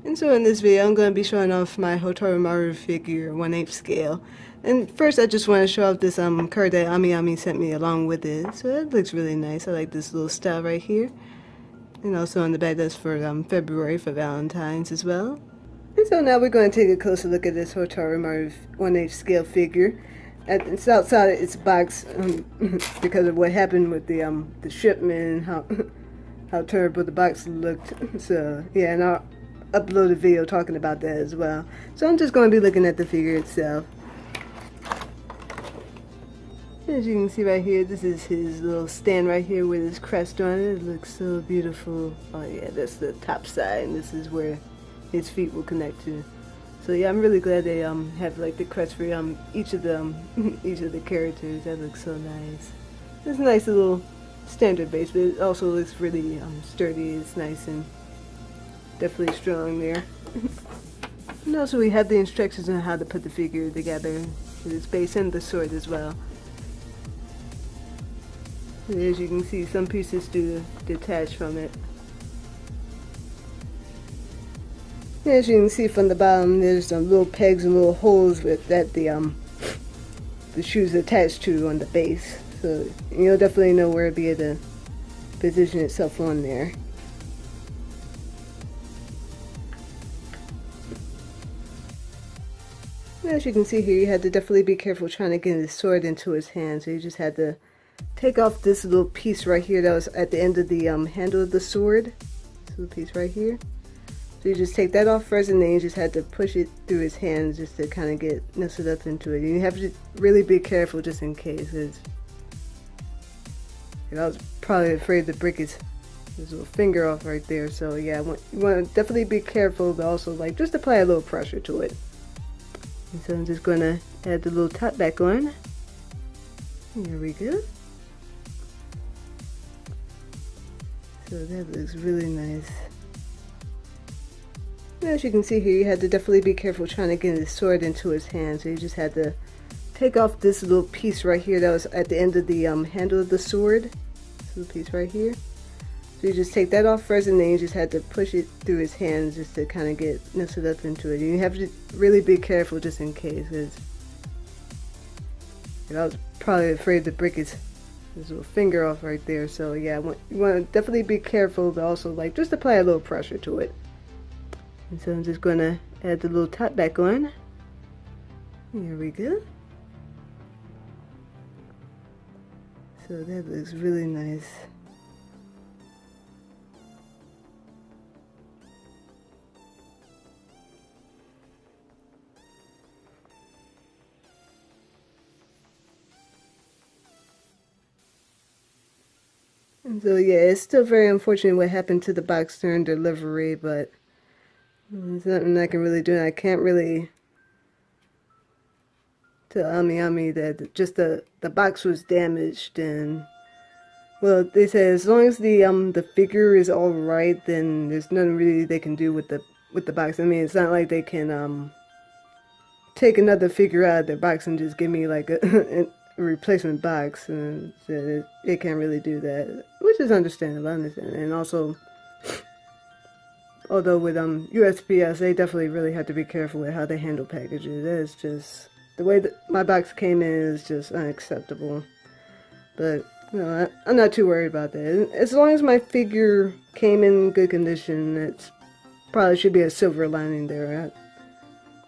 And so in this video, I'm going to be showing off my Hotarumaru figure 1/8 scale. And first, I just want to show off this card that AmiAmi sent me along with it. So it looks really nice. I like this little style right here. And also on the back, that's for February, for Valentine's as well. And so now we're going to take a closer look at this Hotarumaru 1/8 scale figure. It's outside its box because of what happened with the shipment and how terrible the box looked. So yeah, and I'll upload a video talking about that as well. So I'm just going to be looking at the figure itself. As you can see right here, this is his little stand right here with his crest on it. It looks so beautiful. Oh yeah, that's the top side, and this is where his feet will connect to. So yeah, I'm really glad they have like the crest for each of the characters. That looks so nice. It's a nice little standard base, but it also looks really sturdy. It's nice and definitely strong there. And also we have the instructions on how to put the figure together with its base and the sword as well. And as you can see, some pieces do detach from it. As you can see from the bottom, there's some little pegs and little holes that the shoes attached to on the base. So you'll definitely know where to be able to position itself on there. As you can see here, you had to definitely be careful trying to get his sword into his hand. So you just had to take off this little piece right here that was at the end of the handle of the sword. This little piece right here. So you just take that off first, and then you just had to push it through his hands just to kind of get nestled up into it. And you have to really be careful just in case, because I was probably afraid to break his little finger off right there. So yeah, you want to definitely be careful, but also like just apply a little pressure to it. And so I'm just going to add the little top back on. There we go. So that looks really nice. As you can see here, you had to definitely be careful trying to get his sword into his hand. So you just had to take off this little piece right here that was at the end of the handle of the sword. This little piece right here. So you just take that off first, and then you just had to push it through his hands just to kind of get nestled up into it. And you have to really be careful just in case, because I was probably afraid to break his little finger off right there. So yeah, you want to definitely be careful, but also like just apply a little pressure to it. And so I'm just going to add the little top back on. Here we go. So that looks really nice. And so yeah, it's still very unfortunate what happened to the box during delivery, but there's nothing I can really do. I can't really tell AmiAmi that just the box was damaged, and well, they say as long as the figure is all right, then there's nothing really they can do with the box. I mean, it's not like they can take another figure out of their box and just give me like a replacement box, and so they can't really do that, which is understandable. I understand. And also, although with USPS, they definitely really have to be careful with how they handle packages. That's just the way that my box came in is just unacceptable. But you know, I'm not too worried about that. As long as my figure came in good condition, it's probably should be a silver lining there.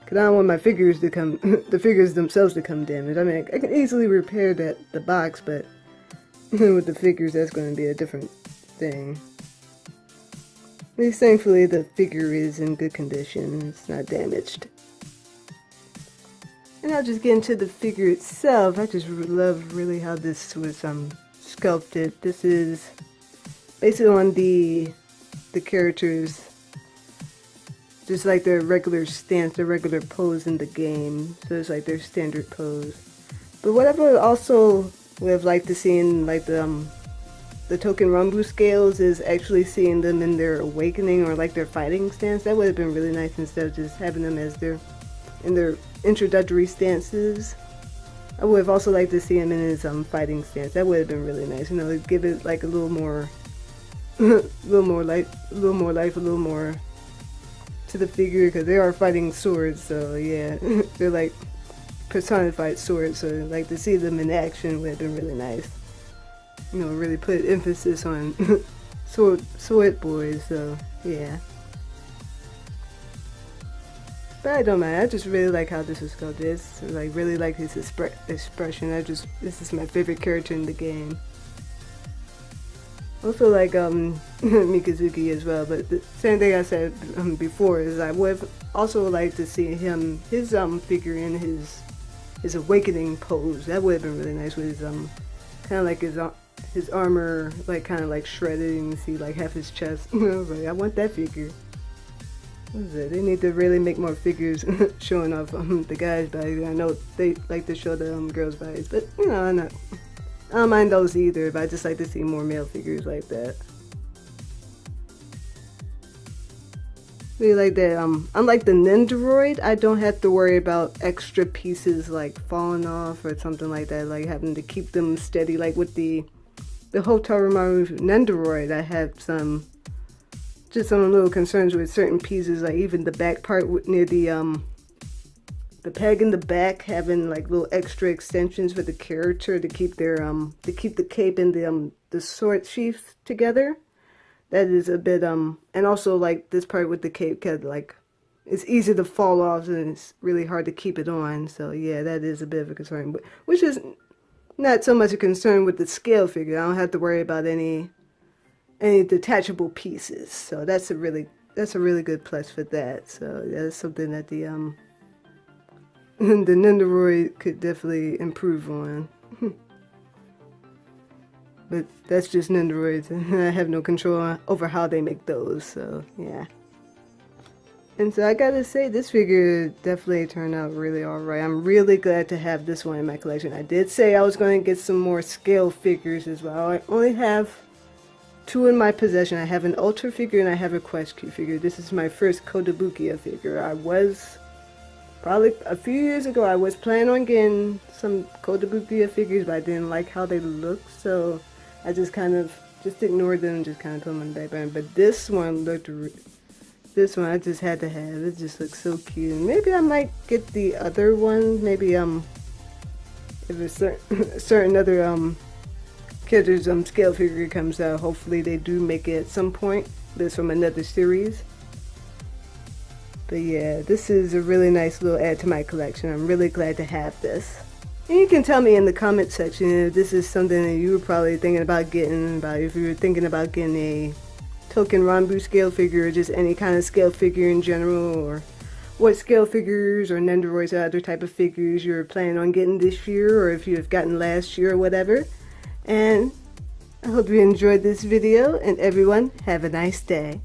Cause I don't want my figures to come, the figures themselves to come damaged. I mean, I can easily repair the box, but with the figures, that's going to be a different thing. At least thankfully the figure is in good condition. It's not damaged. And I'll just get into the figure itself. I just love really how this was sculpted. This is basically on the characters, just like their regular stance, their regular pose in the game. So it's like their standard pose. But what I would also would have liked to see in like the Token Rambu scales is actually seeing them in their awakening or like their fighting stance. That would have been really nice instead of just having them as in their introductory stances. I would have also liked to see him in his fighting stance. That would have been really nice. You know, give it like a little more a little more life, a little more to the figure, because they are fighting swords. So yeah, they're like personified swords. So like to see them in action would have been really nice. You know, really put emphasis on sword boys. So yeah. But I don't mind. I just really like how this is sculpted. Like really like his expression. This is my favorite character in the game. Also like Mikazuki as well. But the same thing I said before is I would also like to see his figure in his awakening pose. That would have been really nice with his kind of like his armor like kind of like shredded, and you see like half his chest. I was like, I want that figure. What is it? They need to really make more figures showing off the guys' bodies. I know they like to show the girls' bodies, but you know, I don't mind those either. But I just like to see more male figures like that. Really like that. Unlike the Nendoroid, I don't have to worry about extra pieces like falling off or something like that. Like having to keep them steady. Like with the Hotarumaru Nendoroid, I have some little concerns with certain pieces, like even the back part near the peg in the back, having like little extra extensions for the character to keep their to keep the cape and the sword sheath together. That is a bit and also like this part with the cape, cause like it's easy to fall off and it's really hard to keep it on. So yeah, that is a bit of a concern, but which is not so much a concern with the scale figure. I don't have to worry about any detachable pieces, so that's a really good plus for that. So that's something that the Nendoroid could definitely improve on. But that's just Nendoroids, and I have no control over how they make those. So yeah. And so I gotta say, this figure definitely turned out really alright. I'm really glad to have this one in my collection. I did say I was going to get some more scale figures as well. I only have 2 in my possession. I have an Ultra figure and I have a Quest Q figure. This is my first Kotobukiya figure. I was, probably a few years ago, I was planning on getting some Kotobukiya figures, but I didn't like how they looked, so I just kind of ignored them and just kind of put them in the background. But this one I just had to have. It just looks so cute. Maybe I might get the other one. Maybe if a certain other character's scale figure comes out, hopefully they do make it at some point. This from another series. But yeah, this is a really nice little add to my collection. I'm really glad to have this. And you can tell me in the comment section if this is something that you were probably thinking about getting, if you were thinking about getting a token Ranbu scale figure or just any kind of scale figure in general, or what scale figures or Nendoroids or other type of figures you're planning on getting this year, or if you have gotten last year or whatever. And I hope you enjoyed this video, and everyone have a nice day.